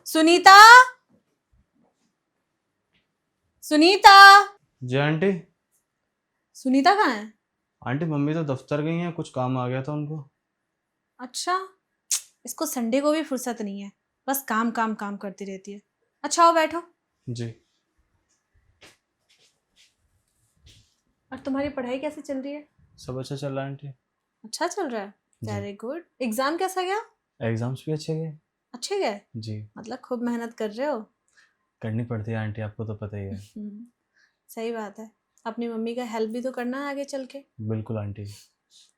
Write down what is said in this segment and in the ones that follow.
सुनीता, सुनीता। जी aunty. Sunita कहाँ है? Aunty mummy तो दफ्तर गई हैं, कुछ काम आ गया था उनको। अच्छा, इसको संडे को भी फुर्सत नहीं है, बस काम काम काम करती रहती है। अच्छा आओ बैठो। जी। और तुम्हारी पढ़ाई कैसी चल रही है? सब अच्छा चल रहा है आंटी। अच्छा चल रहा है। जी। Very good. एग्जाम कैसा गया? एग्जाम्स भी अच्छे गए। अच्छे गए? जी। मतलब खूब मेहनत कर रहे हो। करनी पड़ती है आंटी, आपको तो पता ही है। सही बात है। अपनी मम्मी का हेल्प भी तो करना है आगे चल के। बिल्कुल आंटी।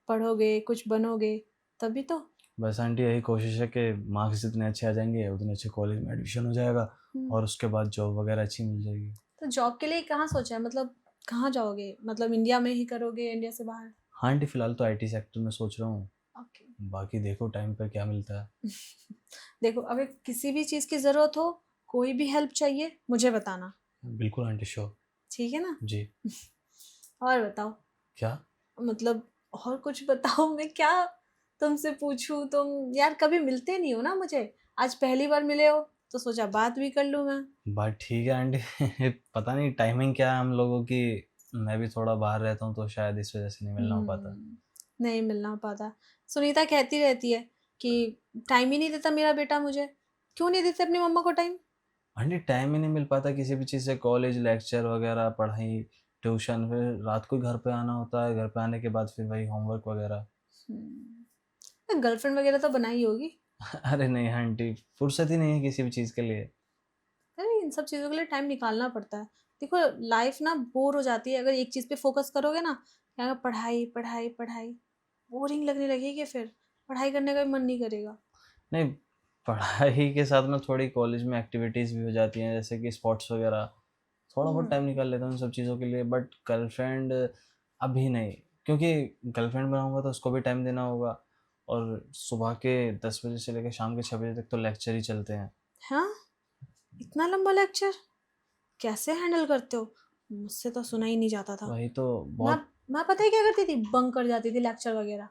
पढ़ोगे कुछ बनोगे तभी तो। बस आंटी यही कोशिश है कि मार्क्स जितने अच्छे आ जाएंगे उतने अच्छे कॉलेज में एडमिशन हो जाएगा और उसके बाद जॉब वगैरह अच्छी मिल जाएगी। तो जॉब के लिए कहाँ सोचा है? मतलब कहाँ जाओगे? मतलब इंडिया में ही करोगे, इंडिया से बाहर? हाँ आंटी, फिलहाल तो आईटी सेक्टर में सोच रहा हूँ। ओके। बाकी देखो टाइम पर क्या मिलता है। देखो अगर किसी भी चीज़ की ज़रूरत हो, कोई भी हेल्प चाहिए मुझे बताना। बिल्कुल आंटी, श्योर। ठीक है ना? जी। और बताओ। क्या? मतलब और कुछ बताओ, मैं क्या तुमसे पूछूं? तुम यार कभी मिलते नहीं हो ना मुझे। आज पहली बार मिले हो तो सोचा बात भी कर लूं मैं। बात ठीक है आंटी। पता नहीं टाइमिंग क्या है हम लोगों की। मैं भी थोड़ा बाहर रहता हूँ तो शायद इस वजह से नहीं मिलना हो पाता। नहीं मिलना हो पाता। सुनीता कहती रहती है कि टाइम ही नहीं देता मेरा बेटा मुझे। क्यों नहीं देते अपनी मम्मा को टाइम? आंटी टाइम ही नहीं मिल पाता किसी भी चीज़ से, कॉलेज लेक्चर वगैरह, पढ़ाई, ट्यूशन, फिर रात को घर पे आना होता है, घर पे आने के बाद फिर वही होमवर्क वगैरह। गर्लफ्रेंड वगैरह तो बनाई होगी। अरे नहीं आंटी, फुर्सत ही नहीं है किसी भी चीज़ के लिए। अरे इन सब चीज़ों के लिए टाइम निकालना पड़ता है। देखो लाइफ ना बोर हो जाती है अगर एक चीज़ पे फोकस करोगे ना। क्या पढ़ाई पढ़ाई पढ़ाई, बोरिंग लगने लगेगी फिर। पढ़ाई करने का भी मन नहीं करेगा। नहीं, पढ़ाई के साथ में थोड़ी कॉलेज में एक्टिविटीज़ भी हो जाती हैं जैसे कि स्पोर्ट्स वगैरह। थोड़ा बहुत टाइम निकाल लेता हूँ इन सब चीज़ों के लिए, बट गर्लफ्रेंड अभी नहीं। क्योंकि गर्लफ्रेंड बनाऊंगा तो उसको भी टाइम देना होगा, और सुबह के 10 बजे से लेकर शाम के 6 बजे तक तो लेक्चर ही चलते हैं। हाँ, इतना लंबा लेक्चर कैसे हैंडल करते हो? मुझसे तो सुना ही नहीं जाता था। वही तो मैं बहुत। मैं पता है क्या करती थी? बंक कर जाती थी लेक्चर वगैरह।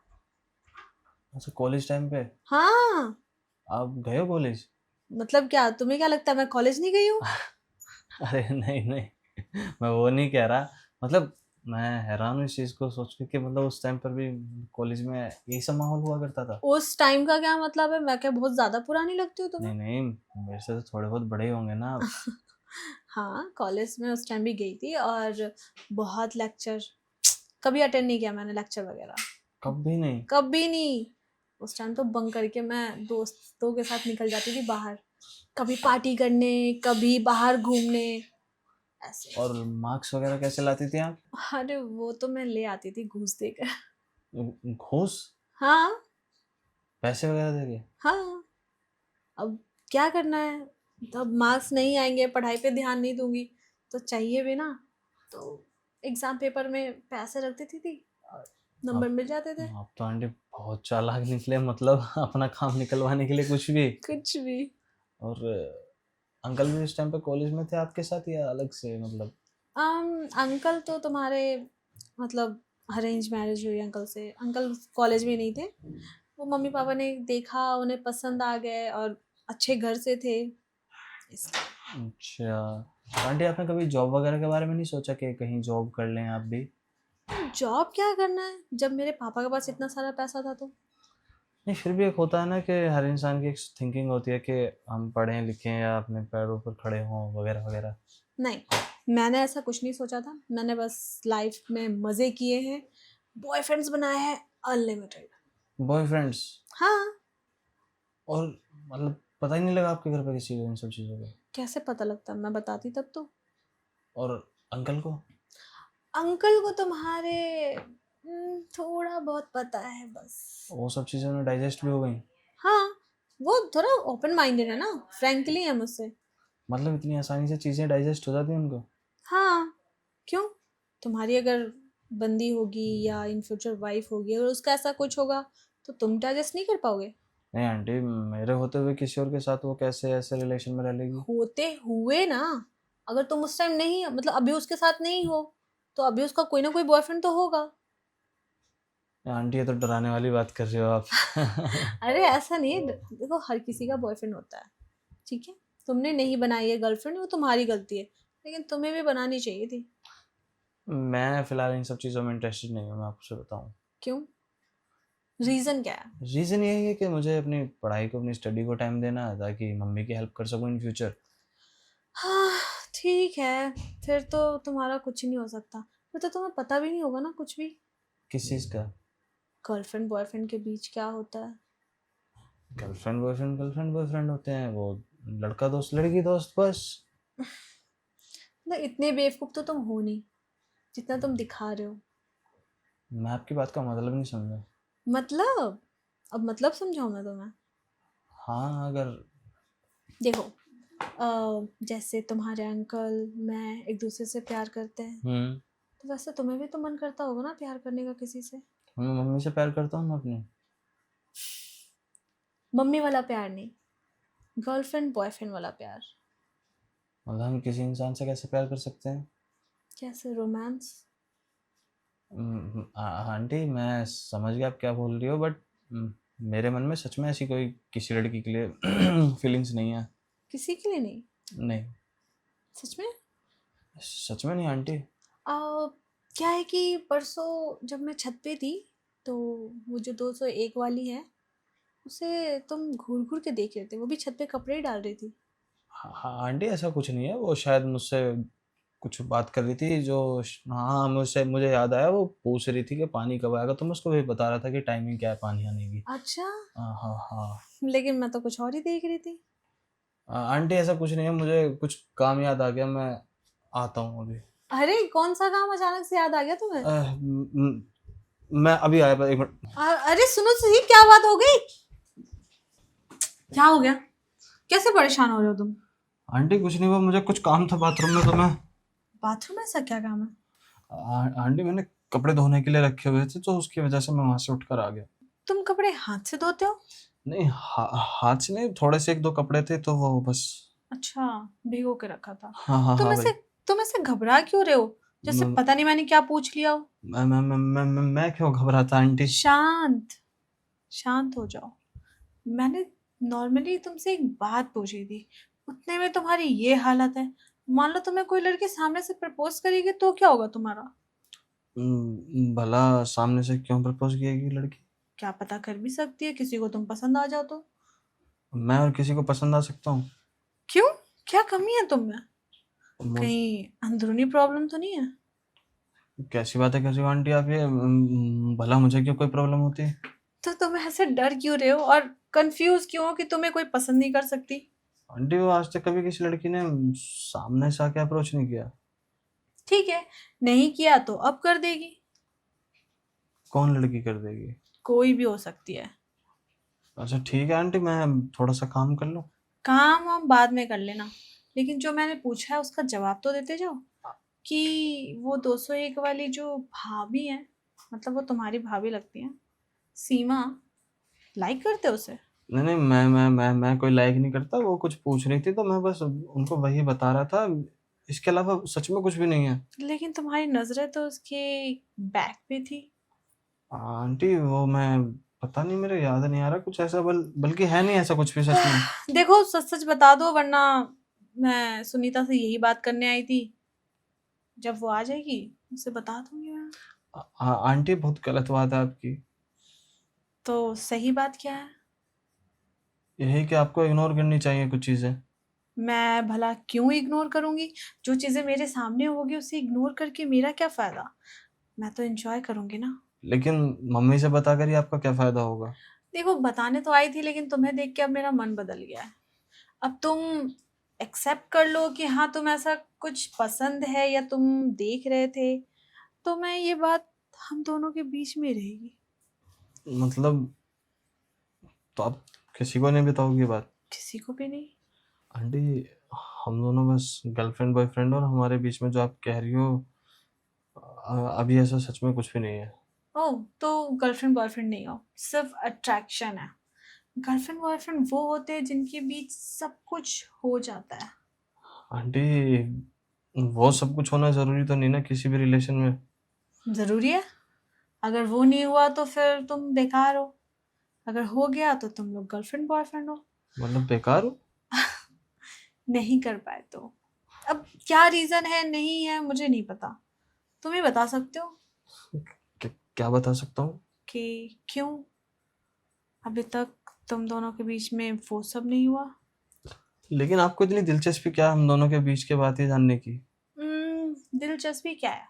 अच्छा, कॉलेज टाइम पे हाँ। आप गए हो कॉलेज? मतलब क्या तुम्हें क्या लगता है मैं कॉलेज नहीं गई हूँ? अरे नहीं नहीं, मैं वो नहीं कह रहा। मतलब मैं हैरान हूँ इस चीज़ को सोच के कि मतलब उस टाइम पर भी कॉलेज में यही सब माहौल हुआ करता था। उस टाइम का क्या मतलब है? मैं क्या बहुत ज्यादा पुरानी लगती हूँ तुम्हें? नहीं नहीं, मेरे से तो थोड़े बहुत बड़े ही होंगे ना आप। हाँ कॉलेज में उस टाइम भी गई थी और बहुत लेक्चर। कभी अटेंड नहीं किया मैंने लेक्चर वगैरह। कब भी नहीं? कभी नहीं। उस टाइम तो बंक करके मैं दोस्तों के साथ निकल जाती थी बाहर। कभी पार्टी करने, कभी बाहर घूमने, ऐसे। और मार्क्स वगैरह कैसे लाती थी आप? अरे वो तो मैं ले आती थी घूस देकर। घूस? हाँ। पैसे वगैरह देके? हाँ। अब क्या करना है? तब मार्क्स नहीं आएंगे, पढ़ाई पे ध्यान नहीं दूंगी तो चाहिए भी ना। तो एग्जाम पेपर में पैसे रख देती थी और नंबर आप मिल जाते थे। आप तो आंटी बहुत चालाक निकले, मतलब अपना काम निकलवाने के लिए कुछ भी। कुछ भी। और अंकल भी उस टाइम पे कॉलेज में थे आपके साथ या अलग से, मतलब? अंकल तो तुम्हारे मतलब अरेंज मैरिज हुई अंकल से। अंकल कॉलेज में नहीं थे। वो मम्मी पापा ने देखा, उन्हें पसंद आ गए और अच्छे घर से थे इसलिए। अच्छा, आंटी आपने कभी जॉब वगैरह के बारे में नहीं सोचा कि कहीं जॉब कर लें आप भी? जॉब क्या करना है जब मेरे पापा के पास इतना सारा पैसा था तो। नहीं, फिर भी एक होता है ना कि हर इंसान की एक थिंकिंग होती है कि हम पढ़ें लिखें या अपने पैरों पर खड़े हों वगैरह वगैरह। नहीं, मैंने ऐसा कुछ नहीं सोचा था। मैंने बस लाइफ में मज़े किए हैं, बॉयफ्रेंड्स बनाए हैं अनलिमिटेड। बॉयफ्रेंड्स? हाँ। और मतलब पता ही नहीं लगा आपके घर पे किसी को इन सब चीज़ों का? कैसे पता लगता? मैं बताती तब तो। और अंकल को? अंकल को तुम्हारे थोड़ा बहुत पता है बस। वो सब चीज़ें उन्हें डाइजेस्ट भी हो गई? हाँ, वो थोड़ा ओपन माइंडेड है ना, फ्रैंकली है मुझसे। मतलब इतनी आसानी से चीज़ें डाइजेस्ट हो जाती हैं उनको? हाँ। क्यों? तुम्हारी अगर बंदी होगी या इन फ्यूचर वाइफ होगी, अगर उसका ऐसा कुछ होगा तो तुम डाइजेस्ट नहीं कर पाओगे? नहीं आंटी, मेरे होते हुए किसी और के साथ वो कैसे ऐसे रिलेशन में रह लेगी? होते हुए ना। अगर तुम उस टाइम नहीं, मतलब अभी उसके साथ नहीं हो, तो अभी उसका कोई ना कोई बॉयफ्रेंड तो होगा। आंटी ये तो डराने वाली बात कर रही हो आप। अरे ऐसा नहीं है, देखो हर किसी का बॉयफ्रेंड होता है, ठीक है? तुमने नहीं बनाई है गर्लफ्रेंड, वो तुम्हारी गलती है, लेकिन तुम्हें भी बनानी चाहिए थी। मैं फिलहाल इन सब चीज़ों में इंटरेस्टेड नहीं हूँ, मैं आपसे बताऊँ। क्यों? रीजन क्या है? रीज़न यही है कि मुझे अपनी पढ़ाई को, अपनी स्टडी को टाइम देना है, ताकि मम्मी की हेल्प कर सकूँ इन फ्यूचर। हाँ, ठीक है, फिर तो तुम्हारा कुछ नहीं हो सकता। फिर तो तुम्हें पता भी नहीं होगा ना कुछ भी, किस चीज़ का? गर्लफ्रेंड बॉयफ्रेंड के बीच क्या होता है। गर्लफ्रेंड बॉयफ्रेंड होते हैं वो, लड़का दोस्त लड़की दोस्त बस। ना इतने बेवकूफ तो तुम हो नहीं जितना तुम दिखा रहे हो। मैं आपकी बात का मतलब नहीं समझा। मतलब, अब मतलब समझाऊं मैं तुम्हें? हाँ, अगर देखो, जैसे तुम्हारे अंकल मैं एक दूसरे से प्यार करते हैं, तो वैसे तुम्हें भी तो मन करता होगा ना प्यार करने का किसी से। मैं मम्मी से प्यार करता हूँ, मैं अपनी। मम्मी वाला प्यार नहीं, गर्लफ्रेंड बॉयफ्रेंड वाला प्यार। मतलब हम किसी इंसान से कैसे प्यार कर सकते हैं? कैसे, रोमांस। आंटी, मैं समझ गया आप क्या बोल रही हो, बट मेरे मन में सच में ऐसी कोई किसी लड़की के लिए फीलिंग्स नहीं है। किसी के लिए नहीं? नहीं, सच में? सच में नहीं आंटी। क्या है कि परसों जब मैं छत पे थी, तो वो जो 201 वाली है, उसे तुम घूर घूर के देख रहे थे, वो भी छत पे कपड़े ही डाल रही थी। हाँ हाँ आंटी, ऐसा कुछ नहीं है, वो शायद मुझसे कुछ बात कर रही थी जो हाँ, मुझसे मुझे याद आया, वो पूछ रही थी कि पानी कब आएगा, तो मैं उसको वही बता रहा था कि टाइमिंग क्या है पानी आने की। अच्छा, हाँ हाँ हाँ। लेकिन मैं तो कुछ और ही देख रही थी। आंटी ऐसा कुछ नहीं है, मुझे कुछ काम याद आ गया, मैं आता हूँ अभी। अरे कौन सा काम अचानक से याद आ गया तुम्हें? मैं अभी आया, एक मिनट। अरे सुनो सही, क्या बात हो गई? क्या हो गया? कैसे परेशान हो रहे हो तुम? आंटी कुछ नहीं हुआ, मुझे कुछ काम था बाथरूम में, तो मैं बाथरूम में ऐसा क्या काम है? आंटी मैंने कपड़े धोने के लिए रखे हुए थे, तो उसकी वजह से मैं वहां से उठकर आ गया। तुम कपड़े हाथ से धोते हो? नहीं, हाथ से नहीं, थोड़े से एक दो कपड़े थे, तो वो बस। अच्छा, भिगो के रखा था। हाँ हाँ तुम हाँ ऐसे भाई। तुम ऐसे घबरा क्यों रहे हो, जैसे म- पता नहीं मैंने क्या पूछ लिया हो। मैं क्यों घबराता आंटी? शांत, शांत हो जाओ। मैंने नॉर्मली तुमसे एक बात पूछी थी, उतने में तुम्हारी ये हालत है। मान लो तुम्हें कोई लड़की सामने से प्रपोज करेगी तो क्या होगा तुम्हारा? भला सामने से क्यों प्रपोज किएगी लड़की? क्या पता, कर भी सकती है, किसी को तुम पसंद आ जाओ तो। मैं और किसी को पसंद आ सकता हूँ? क्यों? क्या कमी है तुम में? मुझ कहीं अंदरूनी प्रॉब्लम तो नहीं है? कैसी बातें कर रही हो आंटी आप ये? भला मुझे क्यों कोई प्रॉब्लम होती है? तो तुम ऐसे डर क्यों रहे हो और कंफ्यूज क्यों हो कि तुम्हें कोई पसंद नहीं कर सकती? आंटी वो आज तक कभी किसी लड़की ने सामने से आके अप्रोच नहीं किया। ठीक है, नहीं किया तो अब कर देगी। कौन लड़की कर देगी? कोई भी हो सकती है। अच्छा ठीक है आंटी, मैं थोड़ा सा काम कर लूँ। काम हम बाद में कर लेना, लेकिन जो मैंने पूछा है उसका जवाब तो देते जाओ। कि वो 201 वाली जो भाभी है, मतलब वो तुम्हारी भाभी लगती है, सीमा, लाइक करते हो उसे? नहीं नहीं, मैं कोई लाइक नहीं करता, वो कुछ पूछ रही थी तो मैं बस उनको वही बता रहा था, इसके अलावा सच में कुछ भी नहीं है। लेकिन तुम्हारी नजरें तो उसके बैक पे थी। आंटी वो मैं पता नहीं, मेरे याद नहीं आ रहा कुछ ऐसा, बल्कि है नहीं ऐसा कुछ भी सच में। देखो सच सच बता दो, वरना मैं सुनीता से यही बात करने आई थी, जब वो आ जाएगी उसे बता दूंगी मैं। आंटी बहुत गलत बात है आपकी। तो सही बात क्या है? यही कि आपको इग्नोर करनी चाहिए कुछ चीज़ें। मैं भला क्यों इग्नोर करूंगी? जो चीजें मेरे सामने होगी उसे इग्नोर करके मेरा क्या फायदा? मैं तो एंजॉय करूंगी ना। लेकिन मम्मी से बताकर ही आपका क्या फ़ायदा होगा? देखो, बताने तो आई थी, लेकिन तुम्हें देख के अब मेरा मन बदल गया है। अब तुम एक्सेप्ट कर लो कि हाँ तुम ऐसा कुछ पसंद है या तुम देख रहे थे, तो मैं ये बात हम दोनों के बीच में रहेगी। मतलब तो आप किसी को नहीं बताओगी बात? किसी को भी नहीं। आंटी हम दोनों बस गर्लफ्रेंड बॉयफ्रेंड, और हमारे बीच में जो आप कह रही हो अभी ऐसा सच में कुछ भी नहीं है। ओह, तो गर्लफ्रेंड बॉयफ्रेंड नहीं हो, सिर्फ अट्रैक्शन है। गर्लफ्रेंड बॉयफ्रेंड वो होते हैं जिनके बीच सब कुछ हो जाता है। आंटी वो सब कुछ होना ज़रूरी तो नहीं ना किसी भी रिलेशन में। जरूरी है। अगर वो नहीं हुआ तो फिर तुम बेकार हो, अगर हो गया तो तुम लोग गर्लफ्रेंड बॉयफ्रेंड हो। मतलब बेकार हो? नहीं कर पाए तो अब क्या रीजन है, नहीं है, मुझे नहीं पता, तुम ही बता सकते हो क्या बता सकता हूँ? कि क्यों अभी तक तुम दोनों के बीच में वो सब नहीं हुआ। लेकिन आपको इतनी दिलचस्पी क्या हम दोनों के बीच की बातें जानने की? दिलचस्पी क्या है,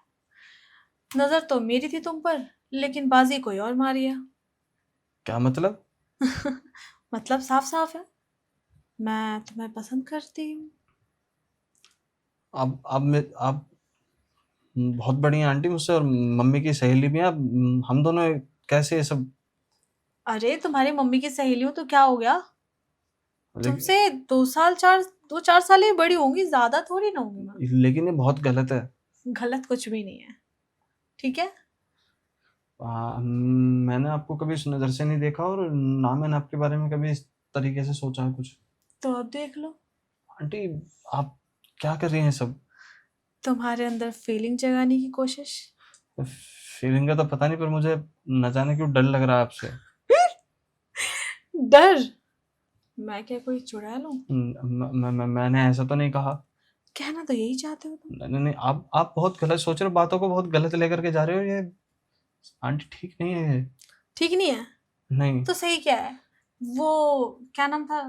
नजर तो मेरी थी तुम पर, लेकिन बाजी कोई और मारी है। क्या मतलब? मतलब साफ साफ है, मैं तुम्हें पसंद करती हूँ। आप बहुत बड़ी हैं आंटी मुझसे, और मम्मी की सहेली भी हैं आप। हम दोनों कैसे ये सब? अरे तुम्हारी मम्मी की सहेली हूँ तो क्या हो गया, लेकिन तुमसे 2 4 साल ही बड़ी होंगी, ज्यादा थोड़ी ना होंगी मैं। लेकिन ये बहुत गलत है। गलत कुछ भी नहीं है, ठीक है। मैंने आपको कभी इस नज़र से नहीं देखा, और ना मैंने आपके बारे में कभी इस तरीके से सोचा है कुछ। तो अब देख लो, आंटी, आप क्या कर रही हैं सब? तुम्हारे अंदर फीलिंग जगाने की कोशिश। फीलिंग का तो पता नहीं, पर मुझे न जाने क्यों डर लग रहा है आपसे। डर? मैं क्या कोई चुड़ैल हूँ? मैंने ऐसा तो नहीं कहा। कहना तो यही चाहते हो तुम। नहीं नहीं नहीं, आप बहुत गलत सोच रहे हो, बातों को बहुत गलत लेकर के जा रहे हो। ये आंटी ठीक नहीं है ये। ठीक नहीं है नहीं। तो सही क्या है? वो क्या नाम था,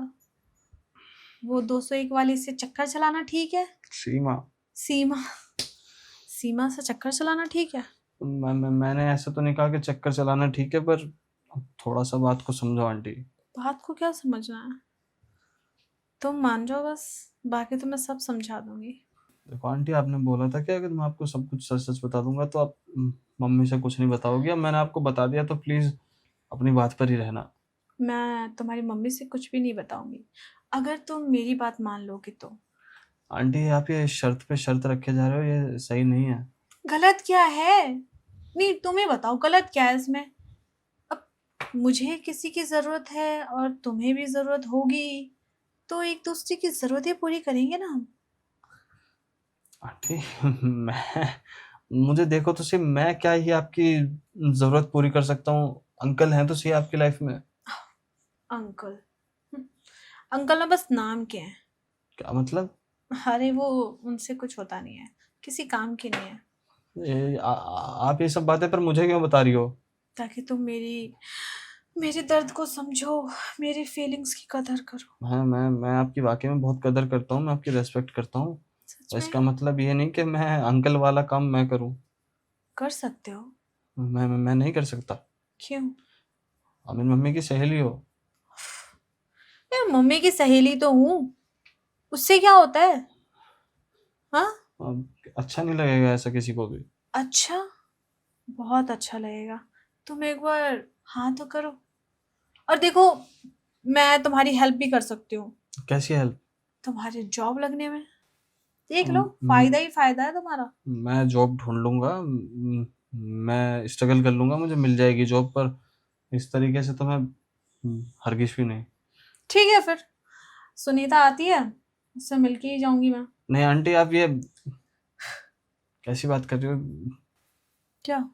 वो 201 वाली से चक्कर चलाना ठीक है? सीमा, सीमा, सीमा से चक्कर चलाना ठीक है? मैंने ऐसा तो नहीं कहा कि चक्कर चलाना ठीक है, पर थोड़ा सा बात को समझो आंटी। बात को क्या समझना है, तुम मान जाओ बस, बाकी तो मैं सब समझा दूंगी। देखो आंटी, आपने बोला था कि अगर मैं आपको सब कुछ सच सच बता दूंगा तो आप मम्मी से कुछ नहीं बताओगी। अब मैंने आपको बता दिया तो प्लीज अपनी बात पर ही रहना। मैं तुम्हारी मम्मी से कुछ भी नहीं बताऊंगी, अगर तुम मेरी बात मान लोगे तो। आंटी, आप ये शर्त पे शर्त रखे जा रहे हो, ये सही नहीं है। गलत क्या है? नहीं तुम ही बताओ गलत क्या है इसमें। अब मुझे किसी की जरूरत है और तुम्हें भी जरूरत होगी, तो एक दूसरे की जरूरतें पूरी करेंगे ना हम। आंटी, मैं मुझे देखो तो सही, मैं क्या ही आपकी जरूरत पूरी कर सकता हूँ? अंकल हैं तो सही आपकी लाइफ में। अंकल? हम्म, अंकल ना बस नाम के हैं। क्या मतलब? अरे वो उनसे कुछ होता नहीं है, किसी काम के नहीं है। आप ये सब बातें पर मुझे क्यों बता रही हो? ताकि तुम मेरी मेरे दर्द को समझो, मेरी फीलिंग्स की कदर करो। मैं आपकी वाकई में बहुत कदर करता हूँ, मैं आपकी रेस्पेक्ट करता हूँ। सच में इसका मतलब ये नहीं कि मैं अंकल वाला काम मैं करूँ। कर सकते हो। मैं नहीं कर सकता। क्यों? आप मेरी मम्मी की सहेली हो। यार मम्मी की सहेली तो हूँ, उससे क्या होता है? हाँ। अच्छा नहीं लगेगा ऐसा किसी को भी। अच्छा, बहुत अच्छा लगेगा। तुम एक बार हाँ तो करो, और देखो मैं तुम्हारी हेल्प भी कर सकती हूँ, कैसी हेल्प? तुम्हारे जॉब लगने में। देख लो, फायदा ही फायदा है तुम्हारा। मैं जॉब ढूंढ लूंगा। मैं स्ट्रगल कर लूंगा, मुझे मिल जाएगी जॉब। पर इस तरीके से तो मैं हरगिज भी नहीं। ठीक है फिर, सुनीता आती है, उससे मिलके ही जाऊंगी मैं। नहीं आंटी, आप ये कैसी बात कर रही हो? क्या?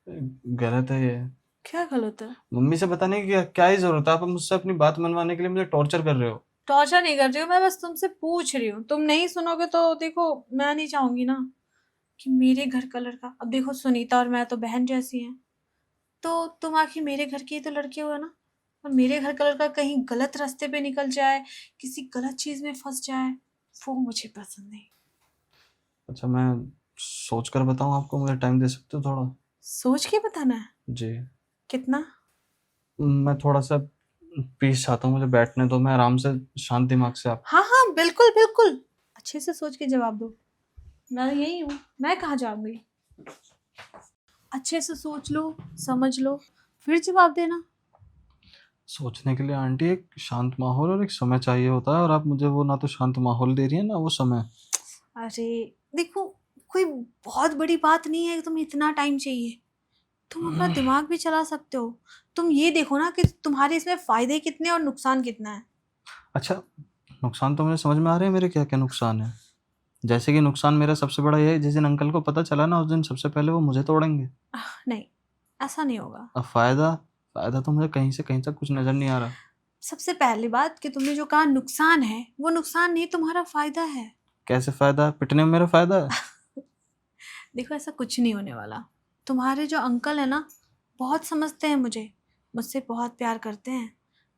गलत है ये। क्या गलत है? मम्मी से बताने की क्या ही जरूरत है? आप मुझसे अपनी बात मनवाने के लिए मुझे टॉर्चर कर रहे हो। टॉर्चर नहीं कर रही हूँ मैं, बस तुमसे पूछ रही हूँ, तुम नहीं सुनोगे तो देखो, मैं नहीं चाहूंगी ना कि मेरे घर का लड़का, अब देखो सुनीता और मैं तो बहन जैसी हैं, तो तुम आखिर मेरे घर के ही तो लड़के हो ना, और मेरे घर का लड़का कहीं गलत रास्ते पे निकल जाए, किसी गलत चीज में फंस जाए, वो मुझे पसंद नहीं। अच्छा, मैं सोच कर बताऊं आपको? मुझे टाइम दे सकते हो थोड़ा? सोच के बताना है? जी। कितना? मैं थोड़ा सा पीस चाहता हूँ, मुझे बैठने दो, मैं आराम से शांत दिमाग से आप। हाँ हाँ बिल्कुल बिल्कुल, अच्छे से सोच के जवाब दो, मैं यही हूँ, मैं कहाँ जाऊंगी। अच्छे से सोच लो, समझ लो, फिर जवाब देना। सोचने के लिए आंटी एक शांत माहौल और एक समय चाहिए होता है, और आप मुझे वो ना तो शांत माहौल दे रही है ना वो समय। अरे देखो, कोई बहुत बड़ी बात नहीं है कि तुम्हें इतना टाइम चाहिए, तुम अपना दिमाग भी चला सकते हो। तुम ये देखो ना कि तुम्हारे इसमें फायदे कितने और नुकसान कितना है। अच्छा, नुकसान तो मुझे समझ में आ रहे हैं मेरे, क्या क्या नुकसान है। जैसे कि नुकसान मेरा सबसे बड़ा ये है, जिस दिन अंकल को पता चला ना, उस दिन सबसे पहले वो मुझे तोड़ेंगे। नहीं, ऐसा नहीं होगा। अब फायदा, फायदा तो मुझे कहीं से कहीं तक कुछ नजर नहीं आ रहा। सबसे पहली बात कि तुमने जो कहा नुकसान है, वो नुकसान नहीं, तुम्हारा फ़ायदा है। कैसे फ़ायदा? पिटने में मेरा फ़ायदा है? देखो ऐसा कुछ नहीं होने वाला। तुम्हारे जो अंकल हैं ना, बहुत समझते हैं मुझे, मुझसे बहुत प्यार करते हैं।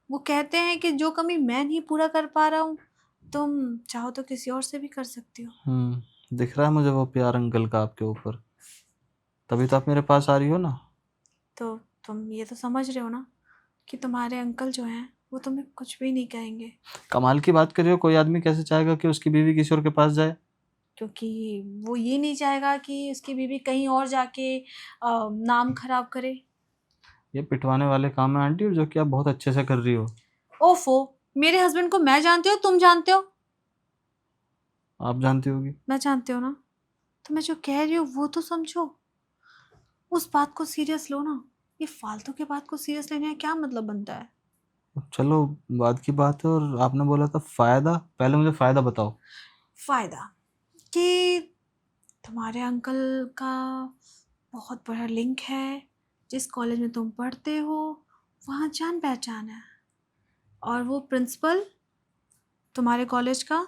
वो कहते हैं कि जो कमी मैं नहीं पूरा कर पा रहा हूँ, तुम चाहो तो किसी और से भी कर सकती हो। दिख रहा है मुझे वो प्यार अंकल का आपके ऊपर। तभी तो आप मेरे पास आ रही हो ना। तो तुम ये तो समझ रहे हो ना कि तुम्हारे अंकल जो हैं, वो तुम्हें कुछ भी नहीं कहेंगे। कमाल की बात कर रही हो, कोई आदमी कैसे चाहेगा कि उसकी बीवी किसी और के पास जाए? क्योंकि वो ये नहीं चाहेगा कि उसकी बीवी कहीं और जाके नाम खराब करे। ये पिटवाने वाले काम है आंटी, जो कि आप बहुत अच्छे से कर रही हो। ओफो, मेरे हस्बैंड को मैं जानती हूँ, तुम जानते हो? आप जानती होगी। मैं जानती हूँ ना। तो मैं जो कह रही हूँ वो तो समझो, उस बात को सीरियस लो ना। ये फालतू के बात को सीरियस लेने का क्या मतलब बनता है? चलो, बात की बात है। और आपने बोला था फ़ायदा, पहले मुझे फ़ायदा बताओ। फायदा कि तुम्हारे अंकल का बहुत बड़ा लिंक है। जिस कॉलेज में तुम पढ़ते हो, वहाँ जान पहचान है। और वो प्रिंसिपल तुम्हारे कॉलेज का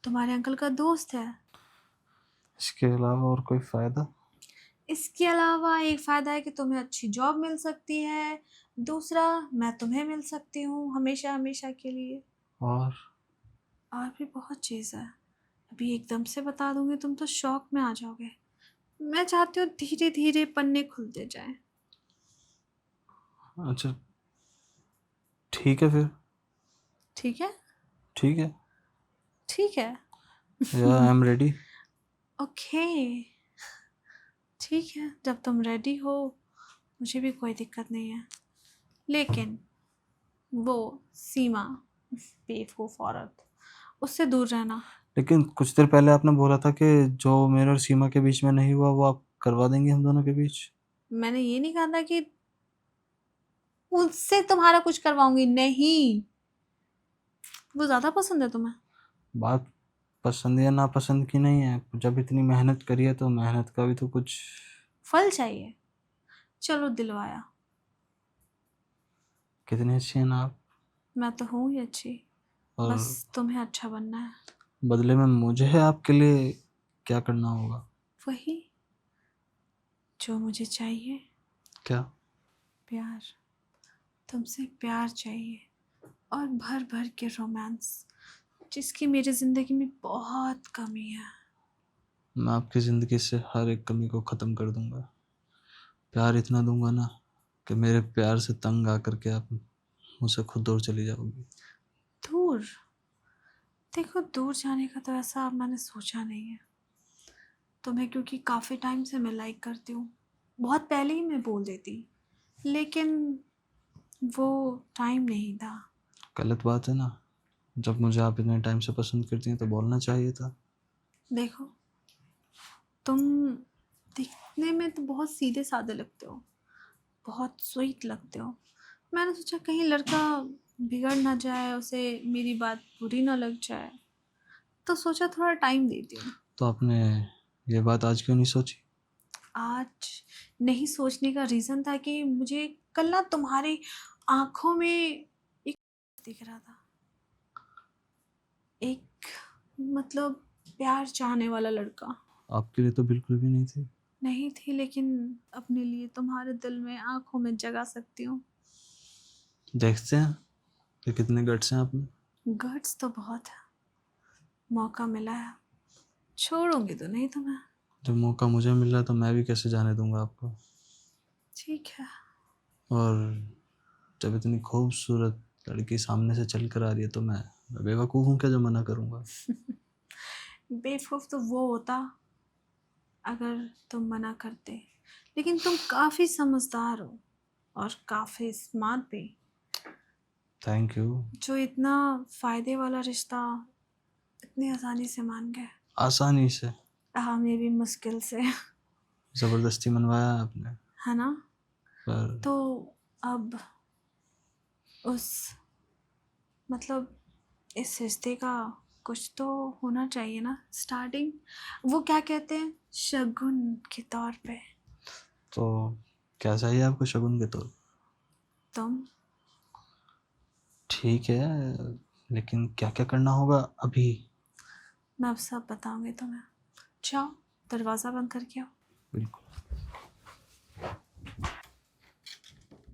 तुम्हारे अंकल का दोस्त है। इसके अलावा और कोई फ़ायदा? इसके अलावा एक फ़ायदा है कि तुम्हें अच्छी जॉब मिल सकती है। दूसरा, मैं तुम्हें मिल सकती हूँ हमेशा हमेशा के लिए। और और भी बहुत चीज़ है। अभी एकदम से बता दूंगी तुम तो शॉक में आ जाओगे। मैं चाहती हूँ धीरे धीरे पन्ने खुलते जाएं। अच्छा, ठीक है फिर। ठीक है। ठीक है। ठीक है। या आई एम रेडी। ओके। ठीक है, जब तुम रेडी हो मुझे भी कोई दिक्कत नहीं है। लेकिन वो सीमा, बेवकूफ़ औरत, उससे दूर रहना। लेकिन कुछ देर पहले आपने बोला था कि जो मेरे और सीमा के बीच में नहीं हुआ वो आप करवा देंगे हम दोनों के बीच। मैंने ये नहीं कहा था कि उससे तुम्हारा कुछ करवाऊंगी, नहीं। वो ज़्यादा पसंद है तुम्हें। बात पसंद या नापसंद की नहीं है। जब इतनी मेहनत करी है तो मेहनत का भी तो कुछ। फल चाहिए। चलो दिलवाया। कितनी अच्छी हैं ना आप। मैं तो हूँ ही अच्छी, और बस तुम्हें अच्छा बनना है। बदले में मुझे आपके लिए क्या करना होगा? वही जो मुझे चाहिए। क्या? प्यार। तुमसे प्यार चाहिए, और भर भर के रोमांस, जिसकी मेरी ज़िंदगी में बहुत कमी है। मैं आपकी ज़िंदगी से हर एक कमी को ख़त्म कर दूंगा। प्यार इतना दूंगा ना कि मेरे प्यार से तंग आकर के आप मुझसे खुद दूर चली जाओगी। दूर? देखो, दूर जाने का तो ऐसा मैंने सोचा नहीं है। तुम्हें क्योंकि काफ़ी टाइम से मैं लाइक करती हूँ, बहुत पहले ही मैं बोल देती, लेकिन वो टाइम नहीं था। गलत बात है ना। जब मुझे आप इतने टाइम से पसंद करती हैं तो बोलना चाहिए था। देखो, तुम दिखने में तो बहुत सीधे साधे लगते हो, बहुत स्वीट लगते हो। मैंने सोचा कहीं लड़का बिगड़ ना जाए, उसे मेरी बात बुरी ना लग जाए, तो सोचा थोड़ा टाइम देती हूँ। तो आपने ये बात आज क्यों नहीं सोची? आज नहीं सोचने का रीज़न था कि मुझे कल ना तुम्हारी आँखों में एक दिख रहा था। एक, मतलब, प्यार चाहने वाला लड़का। आपके लिए तो बिल्कुल भी नहीं थी। नहीं थी, लेकिन अपने लिए तुम्हारे दिल में, आँखों में जगा सकती हूँ। देखते हैं कि कितने गट्स हैं आप में। गट्स तो बहुत है। मौका मिला है, छोड़ूंगी तो नहीं तुम्हें। जब मौका मुझे मिल रहा है तो मैं भी कैसे जाने दूंगा आपको। ठीक है। और जब इतनी खूबसूरत लड़की सामने से चल कर आ रही है तो मैं बेवकूफ़ हूँ क्या जो मना करूँगा? बेवकूफ़ तो वो होता अगर तुम मना करते, लेकिन तुम काफ़ी समझदार हो और काफ़ी स्मार्ट भी, थैंक यू। जो इतना फ़ायदे वाला रिश्ता इतनी आसानी से मान गए। आसानी से? हाँ, मे भी मुश्किल से। ज़बरदस्ती मनवाया आपने। है ना? पर तो अब उस, मतलब, इस रिश्ते का कुछ तो होना चाहिए ना स्टार्टिंग। वो क्या कहते हैं, शगुन के तौर पे। तो क्या चाहिए आपको शगुन के तौर? तुम। ठीक है, लेकिन क्या-क्या करना होगा अभी? मैं अब सब बताऊँगी तुम्हें। जाओ, दरवाज़ा बंद करके आओ। बिल्कुल।